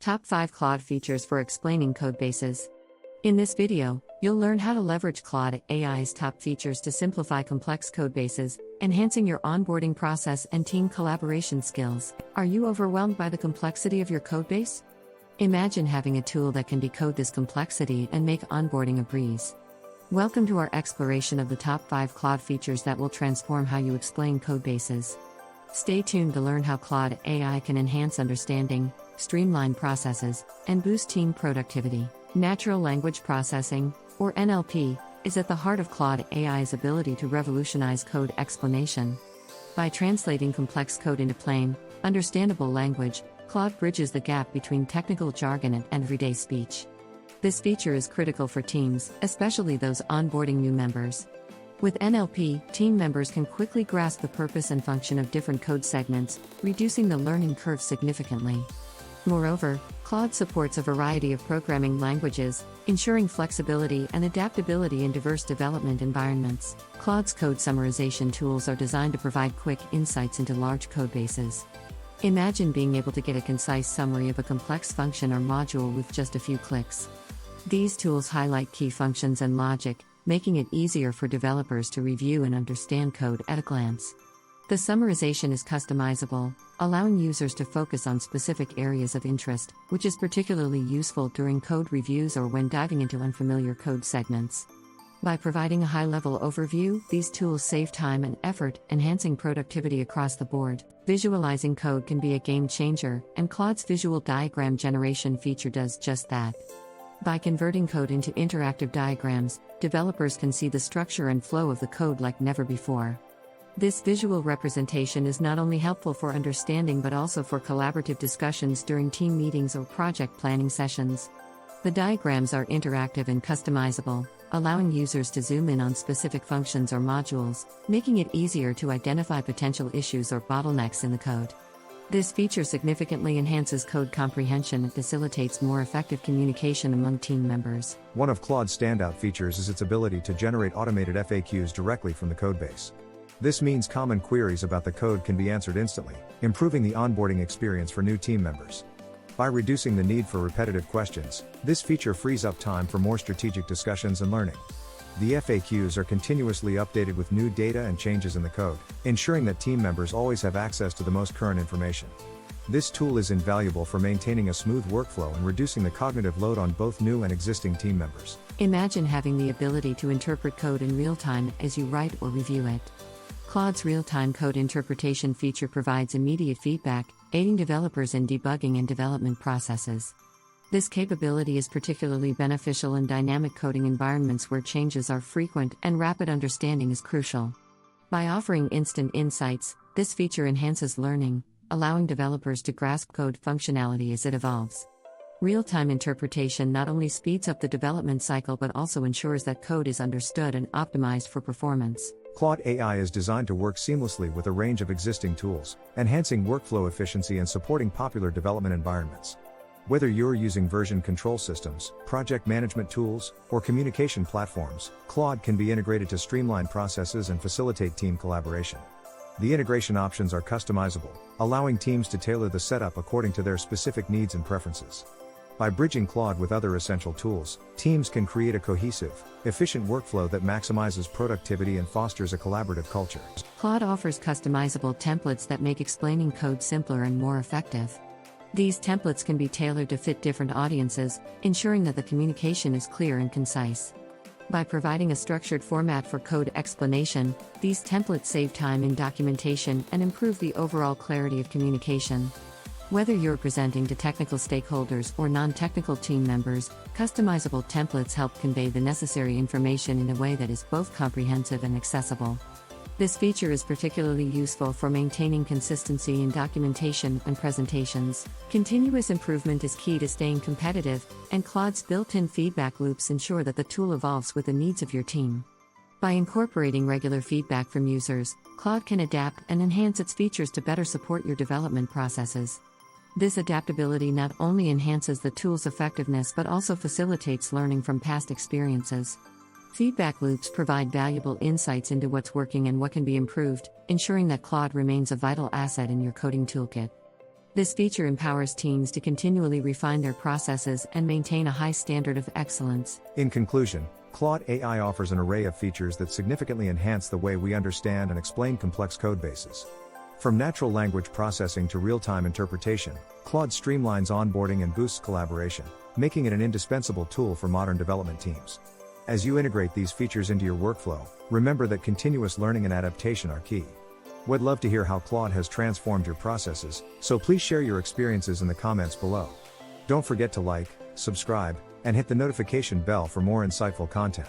Top 5 Claude Features for Explaining Codebases. In this video, you'll learn how to leverage Claude AI's top features to simplify complex codebases, enhancing your onboarding process and team collaboration skills. Are you overwhelmed by the complexity of your codebase? Imagine having a tool that can decode this complexity and make onboarding a breeze. Welcome to our exploration of the top 5 Claude features that will transform how you explain codebases. Stay tuned to learn how Claude AI can enhance understanding, streamline processes, and boost team productivity. Natural language processing, or NLP, is at the heart of Claude AI's ability to revolutionize code explanation. By translating complex code into plain, understandable language, Claude bridges the gap between technical jargon and everyday speech. This feature is critical for teams, especially those onboarding new members. With NLP, team members can quickly grasp the purpose and function of different code segments, reducing the learning curve significantly. Moreover, Claude supports a variety of programming languages, ensuring flexibility and adaptability in diverse development environments. Claude's code summarization tools are designed to provide quick insights into large codebases. Imagine being able to get a concise summary of a complex function or module with just a few clicks. These tools highlight key functions and logic, making it easier for developers to review and understand code at a glance. The summarization is customizable, allowing users to focus on specific areas of interest, which is particularly useful during code reviews or when diving into unfamiliar code segments. By providing a high-level overview, these tools save time and effort, enhancing productivity across the board. Visualizing code can be a game changer, and Claude's visual diagram generation feature does just that. By converting code into interactive diagrams, developers can see the structure and flow of the code like never before. This visual representation is not only helpful for understanding but also for collaborative discussions during team meetings or project planning sessions. The diagrams are interactive and customizable, allowing users to zoom in on specific functions or modules, making it easier to identify potential issues or bottlenecks in the code. This feature significantly enhances code comprehension and facilitates more effective communication among team members. One of Claude's standout features is its ability to generate automated FAQs directly from the codebase. This means common queries about the code can be answered instantly, improving the onboarding experience for new team members. By reducing the need for repetitive questions, this feature frees up time for more strategic discussions and learning. The FAQs are continuously updated with new data and changes in the code, ensuring that team members always have access to the most current information. This tool is invaluable for maintaining a smooth workflow and reducing the cognitive load on both new and existing team members. Imagine having the ability to interpret code in real time as you write or review it. Claude's real-time code interpretation feature provides immediate feedback, aiding developers in debugging and development processes. This capability is particularly beneficial in dynamic coding environments where changes are frequent and rapid understanding is crucial. By offering instant insights, this feature enhances learning, allowing developers to grasp code functionality as it evolves. Real-time interpretation not only speeds up the development cycle but also ensures that code is understood and optimized for performance. Claude AI is designed to work seamlessly with a range of existing tools, enhancing workflow efficiency and supporting popular development environments. Whether you're using version control systems, project management tools, or communication platforms, Claude can be integrated to streamline processes and facilitate team collaboration. The integration options are customizable, allowing teams to tailor the setup according to their specific needs and preferences. By bridging Claude with other essential tools, teams can create a cohesive, efficient workflow that maximizes productivity and fosters a collaborative culture. Claude offers customizable templates that make explaining code simpler and more effective. These templates can be tailored to fit different audiences, ensuring that the communication is clear and concise. By providing a structured format for code explanation, these templates save time in documentation and improve the overall clarity of communication. Whether you're presenting to technical stakeholders or non-technical team members, customizable templates help convey the necessary information in a way that is both comprehensive and accessible. This feature is particularly useful for maintaining consistency in documentation and presentations. Continuous improvement is key to staying competitive, and Claude's built-in feedback loops ensure that the tool evolves with the needs of your team. By incorporating regular feedback from users, Claude can adapt and enhance its features to better support your development processes. This adaptability not only enhances the tool's effectiveness but also facilitates learning from past experiences. Feedback loops provide valuable insights into what's working and what can be improved, ensuring that Claude remains a vital asset in your coding toolkit. This feature empowers teams to continually refine their processes and maintain a high standard of excellence. In conclusion, Claude AI offers an array of features that significantly enhance the way we understand and explain complex code bases. From natural language processing to real-time interpretation, Claude streamlines onboarding and boosts collaboration, making it an indispensable tool for modern development teams. As you integrate these features into your workflow, remember that continuous learning and adaptation are key. We'd love to hear how Claude has transformed your processes, so please share your experiences in the comments below. Don't forget to like, subscribe, and hit the notification bell for more insightful content.